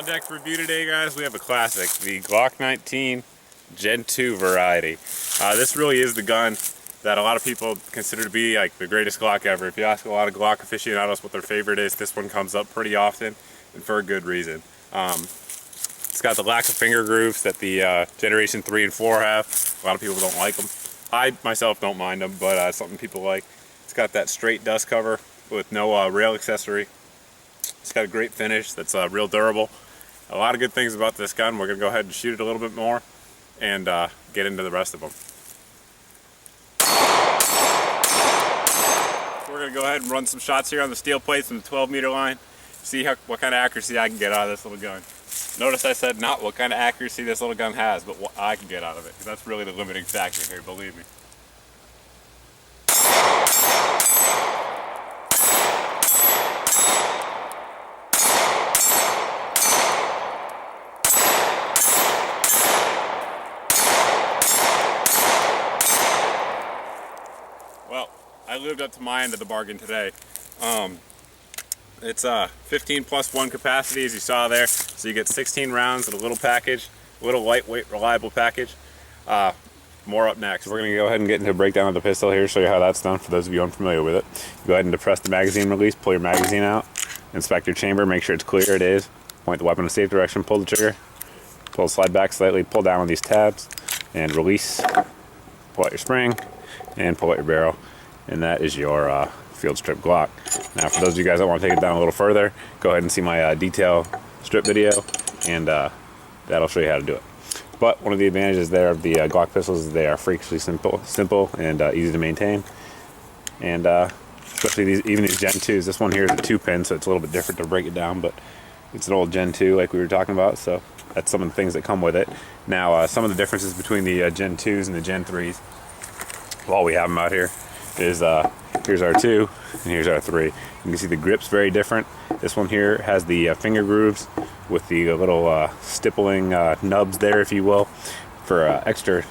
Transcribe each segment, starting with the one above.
Project review today, guys. We have a classic, the Glock 19 Gen 2 variety. This really is the gun that a lot of people consider to be like the greatest Glock ever. If you ask a lot of Glock aficionados what their favorite is, this one comes up pretty often, and for a good reason. It's got the lack of finger grooves that the Generation 3 and 4 have. A lot of people don't like them. I myself don't mind them, but something people like. It's got that straight dust cover with no rail accessory. It's got a great finish that's real durable. A lot of good things about this gun. We're going to go ahead and shoot it a little bit more and get into the rest of them. We're going to go ahead and run some shots here on the steel plates from the 12-meter line. See what kind of accuracy I can get out of this little gun. Notice I said not what kind of accuracy this little gun has, but what I can get out of it, because that's really the limiting factor here, believe me. Well, I lived up to my end of the bargain today. It's 15 plus 1 capacity, as you saw there, so you get 16 rounds in a little package, a little lightweight, reliable package. More up next. We're going to go ahead and get into a breakdown of the pistol here, show you how that's done for those of you unfamiliar with it. Go ahead and depress the magazine release, pull your magazine out, inspect your chamber, make sure it's clear. It is. Point the weapon in a safe direction, pull the trigger, pull the slide back slightly, pull down on these tabs, and release. Pull out your spring, and pull out your barrel, and that is your field strip Glock. Now, for those of you guys that want to take it down a little further, go ahead and see my detail strip video, and that'll show you how to do it. But one of the advantages there of the Glock pistols is they are freakishly simple and easy to maintain, and especially even these Gen 2s. This one here is a 2-pin, so it's a little bit different to break it down, but it's an old Gen 2 like we were talking about, so that's some of the things that come with it. Now, some of the differences between the Gen 2s and the Gen 3s, while we have them out here, is here's our 2 and here's our 3. You can see the grip's very different. This one here has the finger grooves with the little stippling nubs there, if you will, for extra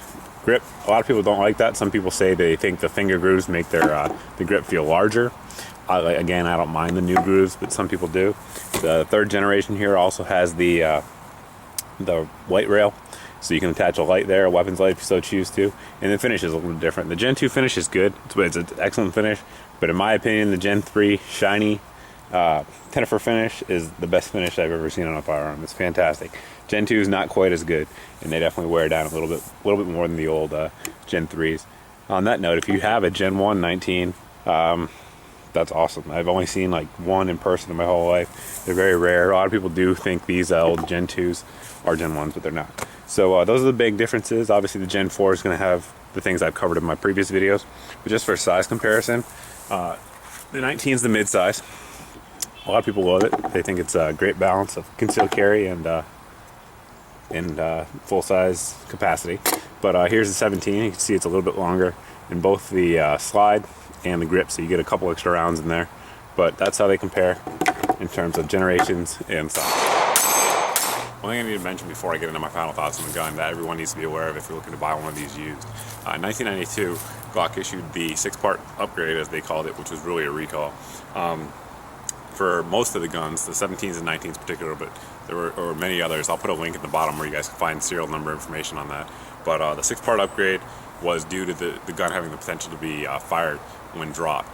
grip. A lot of people don't like that. Some people say they think the finger grooves make their the grip feel larger. Again, I don't mind the new grooves, but some people do. The 3rd generation here also has the white rail, so you can attach a light there, a weapons light if you so choose to, and the finish is a little different. The Gen 2 finish is good, it's an excellent finish, but in my opinion, the Gen 3 shiny Tennifer finish is the best finish I've ever seen on a firearm. It's fantastic. Gen 2 is not quite as good, and they definitely wear down a little bit more than the old Gen 3s. On that note, if you have a Gen 1 19, that's awesome. I've only seen like one in person in my whole life. They're very rare. A lot of people do think these old Gen 2s are Gen 1s, but they're not. So those are the big differences. Obviously the Gen 4 is going to have the things I've covered in my previous videos, but just for size comparison, the 19 is the mid-size. A lot of people love it. They think it's a great balance of concealed carry and full-size capacity. But here's the 17. You can see it's a little bit longer in both the slide and the grip, so you get a couple extra rounds in there. But that's how they compare in terms of generations and size. One thing I need to mention before I get into my final thoughts on the gun that everyone needs to be aware of if you're looking to buy one of these used. In 1992, Glock issued the 6-part upgrade, as they called it, which was really a recall. For most of the guns, the 17s and 19s in particular, but there were many others. I'll put a link at the bottom where you guys can find serial number information on that. But the 6-part upgrade was due to the gun having the potential to be fired when dropped.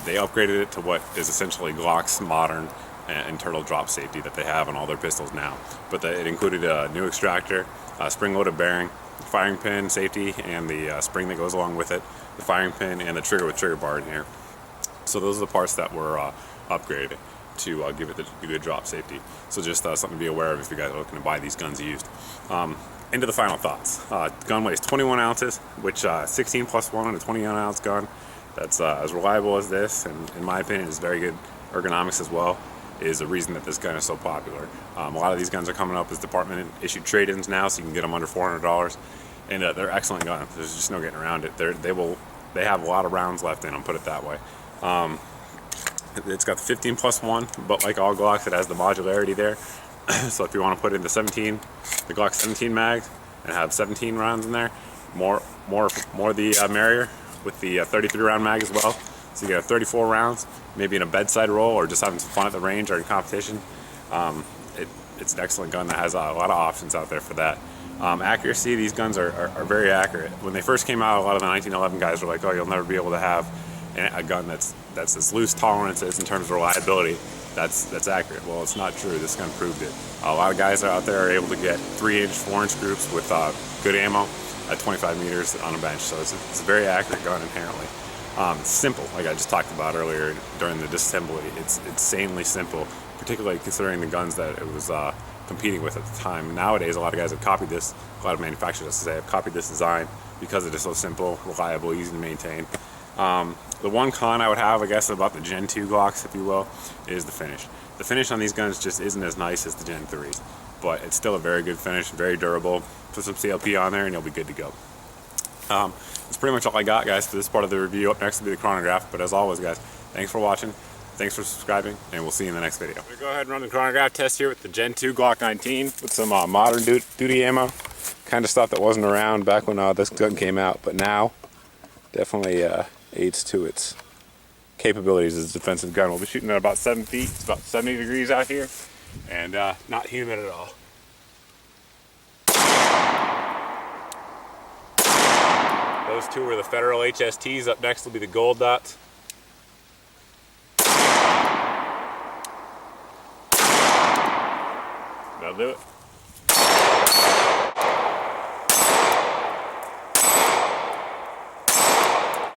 They upgraded it to what is essentially Glock's modern internal drop safety that they have on all their pistols now. But it included a new extractor, a spring-loaded bearing, firing pin safety, and the spring that goes along with it, the firing pin, and the trigger with trigger bar in here. So those are the parts that were upgraded to give it the good drop safety. So just something to be aware of if you guys are looking to buy these guns used. Into the final thoughts. The gun weighs 21 ounces, which 16 plus 1 on a 21 ounce gun, that's as reliable as this, and in my opinion is very good ergonomics as well, is the reason that this gun is so popular. A lot of these guns are coming up as department issued trade-ins now, so you can get them under $400, and they're excellent guns. There's just no getting around it. They have a lot of rounds left in them, put it that way. It's got the 15 plus 1, but like all Glocks, it has the modularity there. So if you want to put in the Glock 17 mags and have 17 rounds in there, more the merrier, with the 33 round mag as well. So you get 34 rounds, maybe in a bedside roll or just having some fun at the range or in competition. it's an excellent gun that has a lot of options out there for that. Accuracy, these guns are very accurate. When they first came out, a lot of the 1911 guys were like, oh, you'll never be able to have a gun that's as loose tolerances in terms of reliability that's accurate. Well, it's not true. This gun proved it. A lot of guys out there are able to get 3-inch, 4-inch groups with good ammo at 25 meters on a bench. So it's a very accurate gun inherently. It's simple, like I just talked about earlier during the disassembly. It's insanely simple, particularly considering the guns that it was competing with at the time. Nowadays, a lot of guys have copied this, a lot of manufacturers, I should say, have copied this design because it is so simple, reliable, easy to maintain. The one con I would have, I guess, about the Gen 2 Glocks, if you will, is the finish. The finish on these guns just isn't as nice as the Gen 3s, but it's still a very good finish, very durable. Put some CLP on there and you'll be good to go. That's pretty much all I got, guys, for this part of the review. Up next will be the chronograph, but as always, guys, thanks for watching, thanks for subscribing, and we'll see you in the next video. I'm going to go ahead and run the chronograph test here with the Gen 2 Glock 19 with some modern duty ammo, kind of stuff that wasn't around back when this gun came out, but now definitely aids to its capabilities as a defensive gun. We'll be shooting at about 7 feet. It's about 70 degrees out here, and not humid at all. Those two are the Federal HSTs. Up next will be the gold dots. That'll do it.